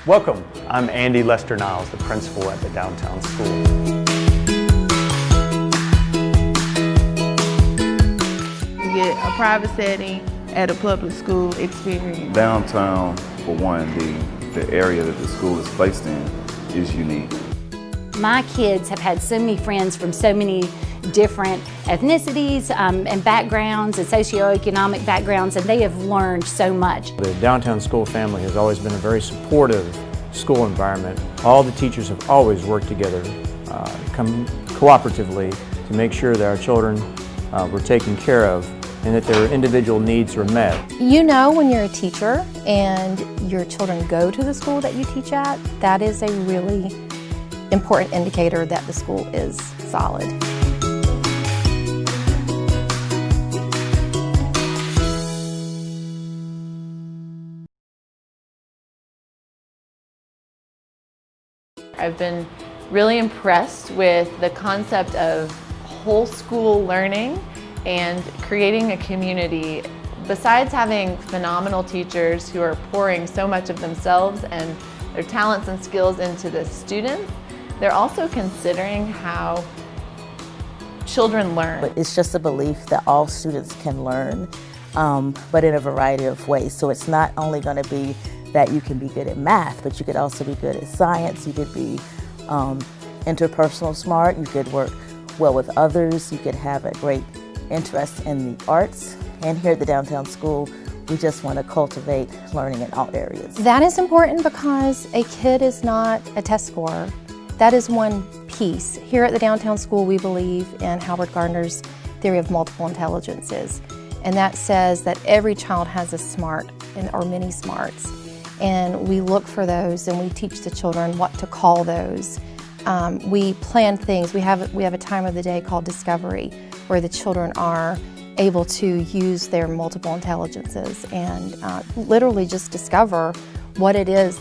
Welcome, I'm Andy Lester Niles, the principal at the downtown school. You get a private setting at a public school experience. Downtown, for one, the area that the school is placed in is unique. My kids have had so many friends from so many different ethnicities and backgrounds and socioeconomic backgrounds, and they have learned so much. The downtown school family has always been a very supportive school environment. All the teachers have always worked together, cooperatively to make sure that our children were taken care of and that their individual needs were met. You know, when you're a teacher and your children go to the school that you teach at, that is a really important indicator that the school is solid. I've been really impressed with the concept of whole school learning and creating a community. Besides having phenomenal teachers who are pouring so much of themselves and their talents and skills into the students, they're also considering how children learn. But it's just a belief that all students can learn, but in a variety of ways. So it's not only going to be that you can be good at math, but you could also be good at science, you could be interpersonal smart, you could work well with others, you could have a great interest in the arts. And here at the downtown school, we just want to cultivate learning in all areas. That is important because a kid is not a test scorer. That is one piece. Here at the downtown school, we believe in Howard Gardner's theory of multiple intelligences. And that says that every child has a smart or many smarts. And we look for those and we teach the children what to call those. We plan things. We have a time of the day called Discovery, where the children are able to use their multiple intelligences and literally just discover what it is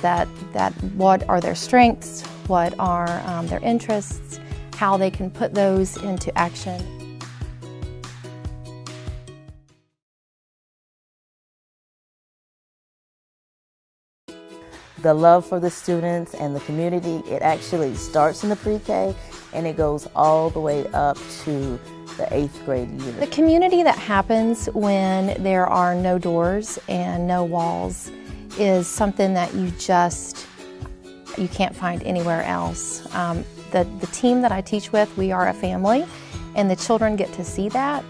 what are their strengths, what are their interests, how they can put those into action. The love for the students and the community, it actually starts in the pre-K and it goes all the way up to the 8th grade year. The community that happens when there are no doors and no walls is something that you can't find anywhere else. The team that I teach with, we are a family, and the children get to see that.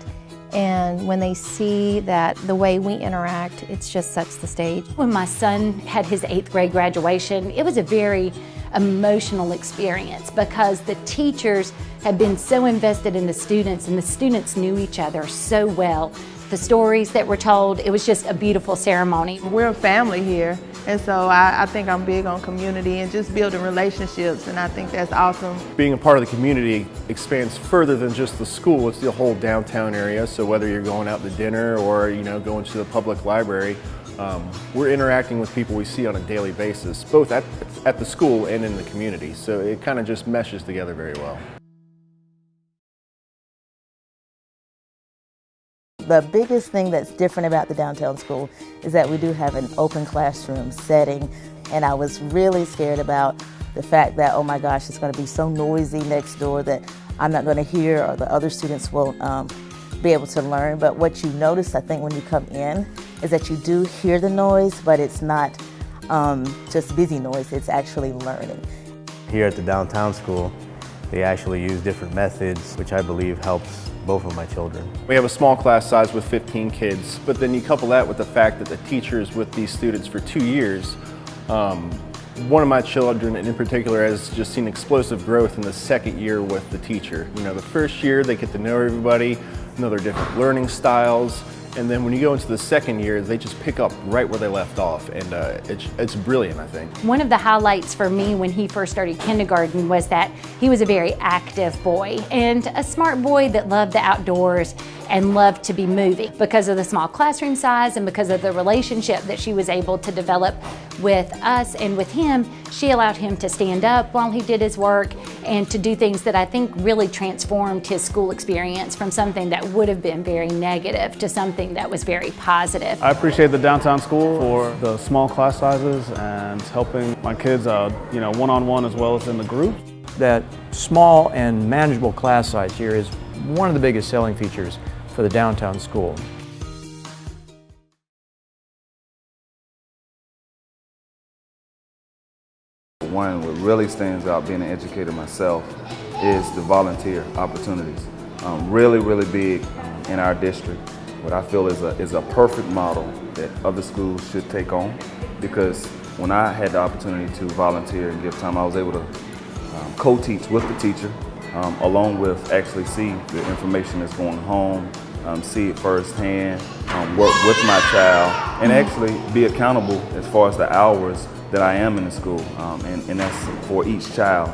And when they see that the way we interact, it just sets the stage. When my son had his 8th grade graduation, it was a very emotional experience because the teachers had been so invested in the students and the students knew each other so well. The stories that were told, it was just a beautiful ceremony. We're a family here, and so I think I'm big on community and just building relationships, and I think that's awesome. Being a part of the community expands further than just the school. It's the whole downtown area, so whether you're going out to dinner or going to the public library, we're interacting with people we see on a daily basis, both at the school and in the community, so it kind of just meshes together very well. The biggest thing that's different about the downtown school is that we do have an open classroom setting, and I was really scared about the fact that, oh my gosh, it's going to be so noisy next door that I'm not going to hear or the other students won't be able to learn. But what you notice, I think, when you come in is that you do hear the noise, but it's not just busy noise, it's actually learning. Here at the downtown school, they actually use different methods, which I believe helps both of my children. We have a small class size with 15 kids, but then you couple that with the fact that the teachers with these students for 2 years, one of my children in particular has just seen explosive growth in the 2nd year with the teacher. The first year they get to know everybody, know their different learning styles, and then when you go into the 2nd year, they just pick up right where they left off, and it's brilliant, I think. One of the highlights for me when he first started kindergarten was that he was a very active boy and a smart boy that loved the outdoors and loved to be moving. Because of the small classroom size and because of the relationship that she was able to develop with us and with him, she allowed him to stand up while he did his work and to do things that I think really transformed his school experience from something that would have been very negative to something that was very positive. I appreciate the downtown school for the small class sizes and helping my kids one-on-one as well as in the group. That small and manageable class size here is one of the biggest selling features for the downtown school. One what really stands out being an educator myself is the volunteer opportunities. Really big in our district. What I feel is a perfect model that other schools should take on, because when I had the opportunity to volunteer and give time, I was able to co-teach with the teacher, along with actually see the information that's going home, see it firsthand, work with my child, and actually be accountable as far as the hours that I am in the school, and that's for each child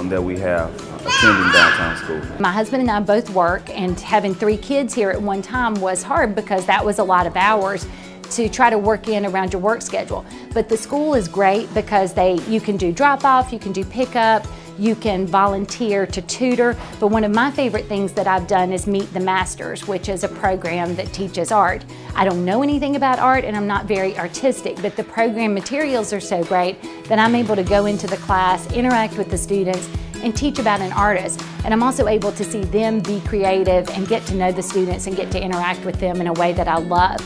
that we have attending downtown school. My husband and I both work, and having 3 kids here at one time was hard because that was a lot of hours to try to work in around your work schedule. But the school is great because you can do drop-off, you can do pickup, you can volunteer to tutor. But one of my favorite things that I've done is Meet the Masters, which is a program that teaches art. I don't know anything about art and I'm not very artistic, but the program materials are so great that I'm able to go into the class, interact with the students, and teach about an artist. And I'm also able to see them be creative and get to know the students and get to interact with them in a way that I love.